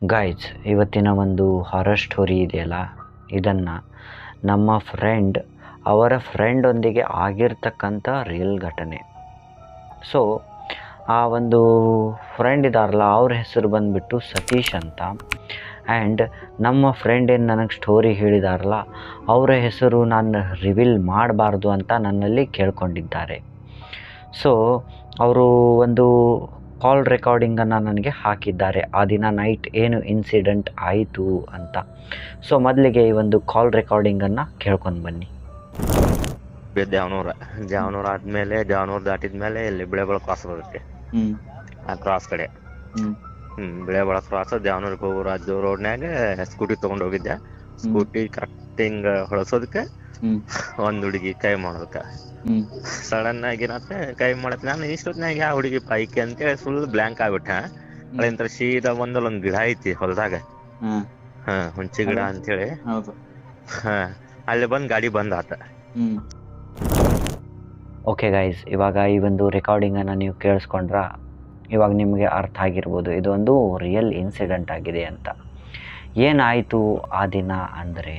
Guys, ಇವತ್ತಿನ ಒಂದು horror story ಇದೆಯಲ್ಲ, ಇದನ್ನು ನಮ್ಮ ಅವರ ಫ್ರೆಂಡೊಂದಿಗೆ ಆಗಿರ್ತಕ್ಕಂಥ ರಿಯಲ್ ಘಟನೆ. ಸೊ ಆ ಒಂದು ಫ್ರೆಂಡ್ ಇದ್ದಾರಲ್ಲ, ಅವ್ರ ಹೆಸರು ಬಂದುಬಿಟ್ಟು ಸತೀಶ್ ಅಂತ. ಆ್ಯಂಡ್ ನಮ್ಮ ಫ್ರೆಂಡ್ ಏನು ನನಗೆ ಸ್ಟೋರಿ ಹೇಳಿದಾರಲ್ಲ, ಅವರ ಹೆಸರು ನಾನು ರಿವೀಲ್ ಮಾಡಬಾರ್ದು ಅಂತ ನನ್ನಲ್ಲಿ ಕೇಳ್ಕೊಂಡಿದ್ದಾರೆ. ಸೊ ಅವರು ಒಂದು ಕಾಲ್ ರೆಕಾರ್ಡಿಂಗನ್ನು ನನಗೆ ಹಾಕಿದ್ದಾರೆ, ಆ ದಿನ ನೈಟ್ ಏನು ಇನ್ಸಿಡೆಂಟ್ ಆಯಿತು ಅಂತ. ಸೊ ಮೊದಲಿಗೆ ಈ ಒಂದು ಕಾಲ್ ರೆಕಾರ್ಡಿಂಗನ್ನು ಕೇಳ್ಕೊಂಡು ಬನ್ನಿ. ಜಾವನೂರು ಆದ್ಮೇಲೆ ಜಾವನೂರು ದಾಟಿದ್ಮೇಲೆ ಇಲ್ಲಿ ಬಿಳೆಬಳ ಕ್ರಾಸ್ ಬರುತ್ತೆ. ಆ ಕ್ರಾಸ್ ಕಡೆ ಬಿಳೆಬಳ ಕ್ರಾಸ್ ಜಾವನೂರಿಗೆ ಹೋಗೋ ರಾಜ್ಯ ರೋಡ್ನ್ಯಾಗ ಸ್ಕೂಟಿ ತಗೊಂಡ್ ಹೋಗಿದ್ದೆ. ಸ್ಕೂಟಿ ಕರೆಕ್ಟ್ ಹಿಂಗ ಹೊಳಸೋದಕ್ಕೆ ಒಂದ್ ಹುಡುಗಿ ಕೈ ಮಾಡೋದಕ್ಕ ಸಡನ್ ಆಗಿ ಏನತ್ತೆ ಕೈ ಮಾಡತ್. ನಾನು ಇಷ್ಟೊತ್ನಾಗ ಯಾವ ಹುಡುಗಿ ಪೈಕಿ ಅಂತೇಳಿ ಫುಲ್ ಬ್ಲಾಂಕ್ ಆಗ್ಬಿಟ್ಟೆ. ಅಲ್ಲಿಂದ ಸೀದಾ ಒಂದ್ ಗಿಡ ಐತಿ ಹೊಲದಾಗ, ಹುಂಚಿ ಗಿಡ ಅಂತೇಳಿ. ಅಲ್ಲಿ ಬಂದ್ ಗಾಡಿ ಬಂದ್ ಆತ. ಓಕೆ ಗೈಸ್, ಇವಾಗ ಈ ಒಂದು ರೆಕಾರ್ಡಿಂಗನ್ನು ನೀವು ಕೇಳಿಸ್ಕೊಂಡ್ರ ಇವಾಗ ನಿಮಗೆ ಅರ್ಥ ಆಗಿರ್ಬೋದು ಇದೊಂದು ರಿಯಲ್ ಇನ್ಸಿಡೆಂಟ್ ಆಗಿದೆ ಅಂತ. ಏನಾಯಿತು ಆ ದಿನ ಅಂದರೆ,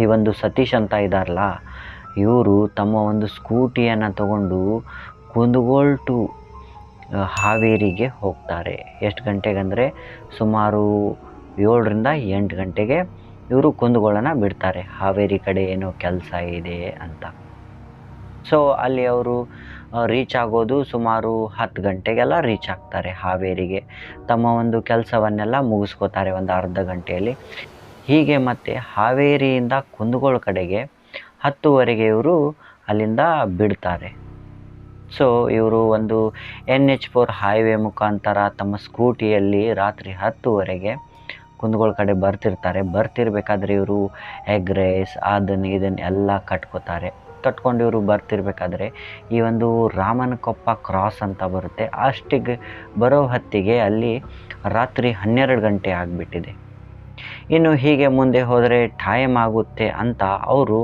ಈ ಒಂದು ಸತೀಶ್ ಅಂತ ಇದ್ದಾರಲ್ಲ, ಇವರು ತಮ್ಮ ಒಂದು ಸ್ಕೂಟಿಯನ್ನು ತಗೊಂಡು ಕುಂದಗೋಳ ಟು ಹಾವೇರಿಗೆ ಹೋಗ್ತಾರೆ. ಎಷ್ಟು ಗಂಟೆಗಂದರೆ ಸುಮಾರು 7ರಿಂದ 8 ಗಂಟೆಗೆ ಇವರು ಕುಂದಗೋಳನ ಬಿಡ್ತಾರೆ. ಹಾವೇರಿ ಕಡೆ ಏನೋ ಕೆಲಸ ಇದೆ ಅಂತ. ಸೊ ಅಲ್ಲಿ ಅವರು ರೀಚ್ ಆಗೋದು ಸುಮಾರು 10 ಗಂಟೆಗೆಲ್ಲ ರೀಚ್ ಆಗ್ತಾರೆ ಹಾವೇರಿಗೆ. ತಮ್ಮ ಒಂದು ಕೆಲಸವನ್ನೆಲ್ಲ ಮುಗಿಸ್ಕೋತಾರೆ ಒಂದು ಅರ್ಧ ಗಂಟೆಯಲ್ಲಿ. ಹೀಗೆ ಮತ್ತೆ ಹಾವೇರಿಯಿಂದ ಕುಂದಗೋಳ ಕಡೆಗೆ 10ವರೆಗೆ ಇವರು ಅಲ್ಲಿಂದ ಬಿಡ್ತಾರೆ. ಸೊ ಇವರು ಒಂದು NH4 ಹೈವೇ ಮುಖಾಂತರ ತಮ್ಮ ಸ್ಕೂಟಿಯಲ್ಲಿ ರಾತ್ರಿ 10ವರೆಗೆ ಕುಂದಗೋಳ ಕಡೆ ಬರ್ತಿರ್ಬೇಕಾದ್ರೆ ಇವರು ಎಗ್ ರೈಸ್ ಇದನ್ನು ಎಲ್ಲ ಕಟ್ಕೊಂಡು ಇವರು ಬರ್ತಿರ್ಬೇಕಾದ್ರೆ ಈ ಒಂದು ರಾಮನಕೊಪ್ಪ ಕ್ರಾಸ್ ಅಂತ ಬರುತ್ತೆ. ಅಷ್ಟಿಗೆ ಬರೋ ಹೊತ್ತಿಗೆ ಅಲ್ಲಿ ರಾತ್ರಿ 12 ಗಂಟೆ ಆಗಿಬಿಟ್ಟಿದೆ. ಇನ್ನು ಹೀಗೆ ಮುಂದೆ ಹೋದರೆ ಟೈಮ್ ಆಗುತ್ತೆ ಅಂತ ಅವರು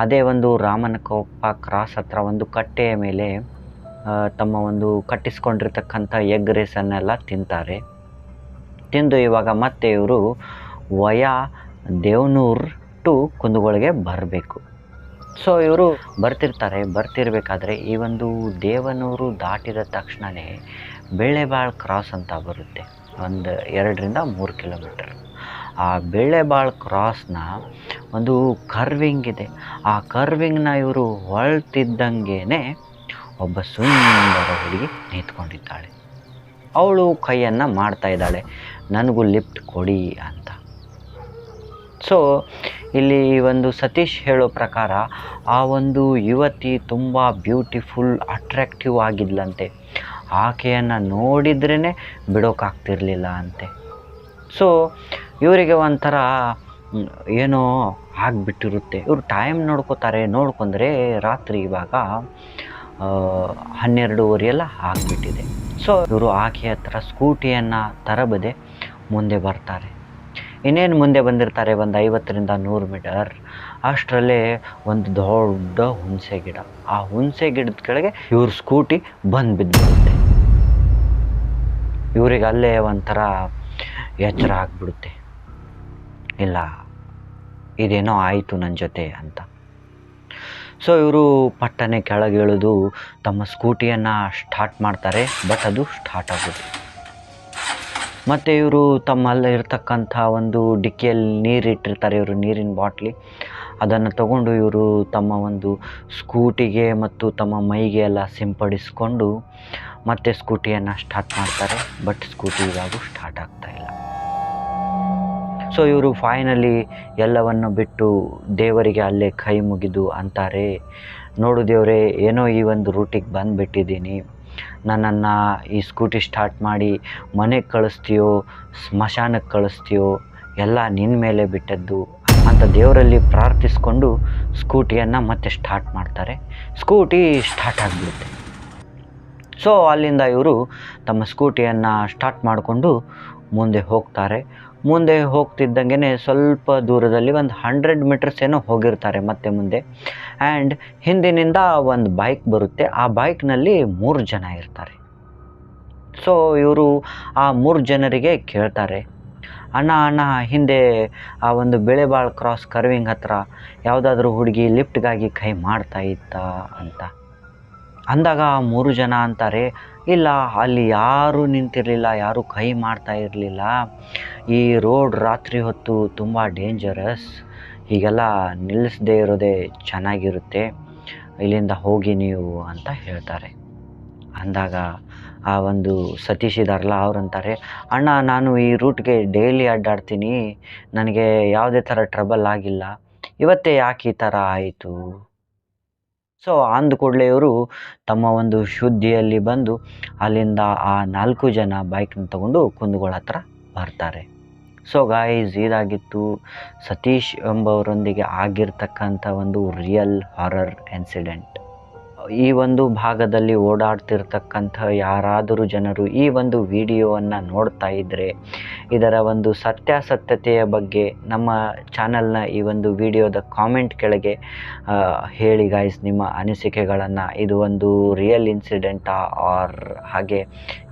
ಅದೇ ಒಂದು ರಾಮನಕೊಪ್ಪ ಕ್ರಾಸ್ ಹತ್ರ ಒಂದು ಕಟ್ಟೆಯ ಮೇಲೆ ತಮ್ಮ ಒಂದು ಕಟ್ಟಿಸ್ಕೊಂಡಿರ್ತಕ್ಕಂಥ ಎಗ್ ರೈಸನ್ನೆಲ್ಲ ತಿಂದು ಇವಾಗ ಮತ್ತೆ ಇವರು ವಯಾ ದೇವನೂರು ಟು ಕುಂದಗೋಳಿಗೆ ಬರಬೇಕು. ಸೊ ಇವರು ಬರ್ತಿರ್ಬೇಕಾದ್ರೆ ಈ ಒಂದು ದೇವನೂರು ದಾಟಿದ ತಕ್ಷಣವೇ ಬೇಳೆಬಾಳ್ ಕ್ರಾಸ್ ಅಂತ ಬರುತ್ತೆ, ಒಂದು 2ರಿಂದ 3 ಕಿಲೋಮೀಟರ್. ಆ ಬೇಳೆಬಾಳ್ ಕ್ರಾಸ್ನ ಒಂದು ಕರ್ವಿಂಗ್ ಇದೆ. ಆ ಕರ್ವಿಂಗ್ನ ಇವರು ಹೊಳ್ತಿದ್ದಂಗೆ ಒಬ್ಬ ಸುಂದರ ಹುಡುಗಿ ನಿಂತ್ಕೊಂಡಿದ್ದಾಳೆ. ಅವಳು ಕೈಯನ್ನು ಮಾಡ್ತಾ ಇದ್ದಾಳೆ, ನನಗೂ ಲಿಫ್ಟ್ ಕೊಡಿ ಅಂತ. ಸೊ ಇಲ್ಲಿ ಒಂದು ಸತೀಶ್ ಹೇಳೋ ಪ್ರಕಾರ ಆ ಒಂದು ಯುವತಿ ತುಂಬ ಬ್ಯೂಟಿಫುಲ್, ಅಟ್ರ್ಯಾಕ್ಟಿವ್ ಆಗಿದ್ಲಂತೆ. ಆಕೆಯನ್ನು ನೋಡಿದ್ರೇ ಬಿಡೋಕ್ಕಾಗ್ತಿರ್ಲಿಲ್ಲ ಅಂತೆ. ಸೊ ಇವರಿಗೆ ಒಂಥರ ಏನೋ ಆಗಿಬಿಟ್ಟಿರುತ್ತೆ. ಇವರು ಟೈಮ್ ನೋಡ್ಕೊಂಡ್ರೆ ರಾತ್ರಿ ಇವಾಗ 12:30 ಎಲ್ಲ ಆಗಿಬಿಟ್ಟಿದೆ. ಸೊ ಇವರು ಆಕೆ ಹತ್ರ ಸ್ಕೂಟಿಯನ್ನು ತರಬದೆ ಮುಂದೆ ಬರ್ತಾರೆ. ಇನ್ನೇನು ಮುಂದೆ ಬಂದಿರ್ತಾರೆ ಒಂದು 50ರಿಂದ 100 ಮೀಟರ್. ಅಷ್ಟರಲ್ಲೇ ಒಂದು ದೊಡ್ಡ ಹುಣಸೆ ಗಿಡ. ಆ ಹುಣಸೆ ಗಿಡದ ಕೆಳಗೆ ಇವ್ರ ಸ್ಕೂಟಿ ಬಂದು ಬಿದ್ದುಬಿಡುತ್ತೆ. ಇವ್ರಿಗೆ ಅಲ್ಲೇ ಒಂಥರ ಎಚ್ಚರ ಆಗಿಬಿಡುತ್ತೆ, ಇಲ್ಲ ಇದೇನೋ ಆಯಿತು ನನ್ನ ಜೊತೆ ಅಂತ. ಸೊ ಇವರು ಪಟ್ಟನೆ ಕೆಳಗಿಳಿದು ತಮ್ಮ ಸ್ಕೂಟಿಯನ್ನು ಸ್ಟಾರ್ಟ್ ಮಾಡ್ತಾರೆ. ಬಟ್ ಅದು ಸ್ಟಾರ್ಟ್ ಆಗೋದು. ಮತ್ತು ಇವರು ತಮ್ಮಲ್ಲಿ ಇರ್ತಕ್ಕಂಥ ಒಂದು ಡಿಕ್ಕಿಯಲ್ಲಿ ನೀರಿಟ್ಟಿರ್ತಾರೆ, ಇವರು ನೀರಿನ ಬಾಟ್ಲಿ. ಅದನ್ನು ತಗೊಂಡು ಇವರು ತಮ್ಮ ಒಂದು ಸ್ಕೂಟಿಗೆ ಮತ್ತು ತಮ್ಮ ಮೈಗೆ ಎಲ್ಲ ಸಿಂಪಡಿಸ್ಕೊಂಡು ಮತ್ತೆ ಸ್ಕೂಟಿಯನ್ನು ಸ್ಟಾರ್ಟ್ ಮಾಡ್ತಾರೆ. ಬಟ್ ಸ್ಕೂಟಿ ಇವಾಗೂ ಸ್ಟಾರ್ಟ್ ಆಗ್ತಾಯಿಲ್ಲ. ಸೊ ಇವರು ಫೈನಲಿ ಎಲ್ಲವನ್ನು ಬಿಟ್ಟು ದೇವರಿಗೆ ಅಲ್ಲೇ ಕೈ ಮುಗಿದು ಅಂತಾರೆ, ನೋಡು ದೇವರೇ, ಏನೋ ಈ ಒಂದು ರೂಟಿಗೆ ಬಂದುಬಿಟ್ಟಿದ್ದೀನಿ. ನನ್ನನ್ನು ಈ ಸ್ಕೂಟಿ ಸ್ಟಾರ್ಟ್ ಮಾಡಿ ಮನೆಗೆ ಕಳಿಸ್ತೀಯೋ ಸ್ಮಶಾನಕ್ಕೆ ಕಳಿಸ್ತೀಯೋ ಎಲ್ಲ ನಿನ್ನ ಮೇಲೆ ಬಿಟ್ಟದ್ದು ಅಂತ ದೇವರಲ್ಲಿ ಪ್ರಾರ್ಥಿಸ್ಕೊಂಡು ಸ್ಕೂಟಿಯನ್ನು ಮತ್ತೆ ಸ್ಟಾರ್ಟ್ ಮಾಡ್ತಾರೆ. ಸ್ಕೂಟಿ ಸ್ಟಾರ್ಟ್ ಆಗಿಬಿಡುತ್ತೆ. ಸೊ ಅಲ್ಲಿಂದ ಇವರು ತಮ್ಮ ಸ್ಕೂಟಿಯನ್ನು ಸ್ಟಾರ್ಟ್ ಮಾಡಿಕೊಂಡು ಮುಂದೆ ಹೋಗ್ತಾರೆ. ಮುಂದೆ ಹೋಗ್ತಿದ್ದಂಗೆ ಸ್ವಲ್ಪ ದೂರದಲ್ಲಿ ಒಂದು 100 ಮೀಟರ್ಸ್ ಏನೋ ಹೋಗಿರ್ತಾರೆ ಮತ್ತೆ ಮುಂದೆ. ಆ್ಯಂಡ್ ಹಿಂದಿನಿಂದ ಒಂದು ಬೈಕ್ ಬರುತ್ತೆ. ಆ ಬೈಕ್ನಲ್ಲಿ 3 ಜನ ಇರ್ತಾರೆ. ಸೊ ಇವರು ಆ 3 ಜನರಿಗೆ ಕೇಳ್ತಾರೆ, ಅಣ್ಣ ಹಿಂದೆ ಆ ಒಂದು ಬೆಳೆಬಾಳ್ ಕ್ರಾಸ್ ಕರ್ವಿಂಗ್ ಹತ್ರ ಯಾವುದಾದ್ರೂ ಹುಡುಗಿ ಲಿಫ್ಟ್ಗಾಗಿ ಕೈ ಮಾಡ್ತಾ ಇತ್ತಾ ಅಂತ ಅಂದಾಗ ಆ 3 ಜನ ಅಂತಾರೆ, ಇಲ್ಲ ಅಲ್ಲಿ ಯಾರೂ ನಿಂತಿರಲಿಲ್ಲ, ಯಾರೂ ಕೈ ಮಾಡ್ತಾ ಇರಲಿಲ್ಲ. ಈ ರೋಡ್ ರಾತ್ರಿ ಹೊತ್ತು ತುಂಬ ಡೇಂಜರಸ್, ಹೀಗೆಲ್ಲ ನಿಲ್ಲಿಸದೇ ಇರೋದೇ ಚೆನ್ನಾಗಿರುತ್ತೆ, ಇಲ್ಲಿಂದ ಹೋಗಿ ನೀವು ಅಂತ ಹೇಳ್ತಾರೆ. ಅಂದಾಗ ಆ ಒಂದು ಸತೀಶ್ ಇದಾರಲ್ಲ ಅವ್ರಂತಾರೆ, ಅಣ್ಣ ನಾನು ಈ ರೂಟ್ಗೆ ಡೈಲಿ ಅಡ್ಡಾಡ್ತೀನಿ, ನನಗೆ ಯಾವುದೇ ಥರ ಟ್ರಬಲ್ ಆಗಿಲ್ಲ, ಇವತ್ತೇ ಯಾಕೆ ಈ ಥರ ಆಯಿತು? ಸೊ ಅಂದ ಕೂಡಲೇ ಇವರು ತಮ್ಮ ಒಂದು ಶುದ್ಧಿಯಲ್ಲಿ ಬಂದು ಅಲ್ಲಿಂದ ಆ 4 ಜನ ಬೈಕ್ನ ತಗೊಂಡು ಕುಂದಗೋಳ ಹತ್ರ ಬರ್ತಾರೆ. ಸೊ ಗಾಯ್ಸ್, ಇದಾಗಿತ್ತು ಸತೀಶ್ ಎಂಬವರೊಂದಿಗೆ ಆಗಿರ್ತಕ್ಕಂಥ ಒಂದು ರಿಯಲ್ ಹಾರರ್ ಇನ್ಸಿಡೆಂಟ್. ಈ ಒಂದು ಭಾಗದಲ್ಲಿ ಓಡಾಡ್ತಿರ್ತಕ್ಕಂಥ ಯಾರಾದರೂ ಜನರು ಈ ಒಂದು ವಿಡಿಯೋವನ್ನು ನೋಡ್ತಾ ಇದ್ದರೆ ಇದರ ಒಂದು ಸತ್ಯಾಸತ್ಯತೆಯ ಬಗ್ಗೆ ನಮ್ಮ ಚಾನಲ್ನ ಈ ಒಂದು ವಿಡಿಯೋದ ಕಾಮೆಂಟ್ ಕೆಳಗೆ ಹೇಳಿ ಗಾಯ್ಸ್ ನಿಮ್ಮ ಅನಿಸಿಕೆಗಳನ್ನು. ಇದು ಒಂದು ರಿಯಲ್ ಇನ್ಸಿಡೆಂಟಾ ಆರ್ ಹಾಗೆ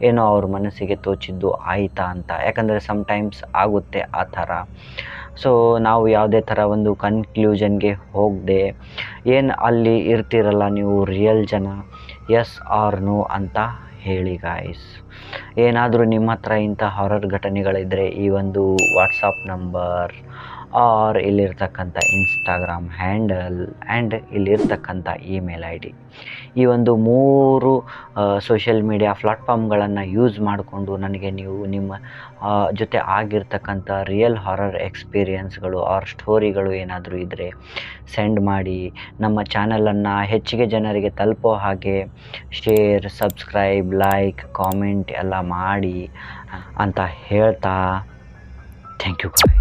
ಏನೋ ಅವ್ರ ಮನಸ್ಸಿಗೆ ತೋಚಿದ್ದು ಆಯಿತಾ ಅಂತ. ಯಾಕಂದರೆ ಸಮ್ಟೈಮ್ಸ್ ಆಗುತ್ತೆ ಆ ಥರ. ಸೊ ನಾವು ಯಾವುದೇ ಥರ ಒಂದು ಕನ್ಕ್ಲೂಷನ್ಗೆ ಹೋಗದೆ ಏನು ಅಲ್ಲಿ ಇರ್ತಿರಲ್ಲ ನೀವು ರಿಯಲ್ ಜನ, ಎಸ್ ಆರ್ ನೋ ಅಂತ ಹೇಳಿ ಗಾಯ್ಸ್. ಏನಾದರೂ ನಿಮ್ಮ ಹತ್ರ ಇಂಥ ಹಾರರ್ ಘಟನೆಗಳಿದ್ದರೆ ಈ ಒಂದು ವಾಟ್ಸಪ್ ನಂಬರ್ ಆರ್ ಇಲ್ಲಿರ್ತಕ್ಕಂಥ ಇನ್ಸ್ಟಾಗ್ರಾಮ್ ಹ್ಯಾಂಡಲ್ ಆ್ಯಂಡ್ ಇಲ್ಲಿರ್ತಕ್ಕಂಥ ಇಮೇಲ್ ಐ ಡಿ, ಈ ಒಂದು 3 ಸೋಷಿಯಲ್ ಮೀಡಿಯಾ ಪ್ಲಾಟ್ಫಾರ್ಮ್ಗಳನ್ನು ಯೂಸ್ ಮಾಡಿಕೊಂಡು ನನಗೆ ನೀವು ನಿಮ್ಮ ಜೊತೆ ಆಗಿರ್ತಕ್ಕಂಥ ರಿಯಲ್ ಹಾರರ್ ಎಕ್ಸ್ಪೀರಿಯನ್ಸ್ಗಳು ಆರ್ ಸ್ಟೋರಿಗಳು ಏನಾದರೂ ಇದ್ದರೆ ಸೆಂಡ್ ಮಾಡಿ. ನಮ್ಮ ಚಾನಲನ್ನು ಹೆಚ್ಚಿಗೆ ಜನರಿಗೆ ತಲುಪೋ ಹಾಗೆ ಶೇರ್, ಸಬ್ಸ್ಕ್ರೈಬ್, ಲೈಕ್, ಕಾಮೆಂಟ್ ಎಲ್ಲ ಮಾಡಿ ಅಂತ ಹೇಳ್ತಾ ಥ್ಯಾಂಕ್ ಯು ಗಾಯ್ಸ್.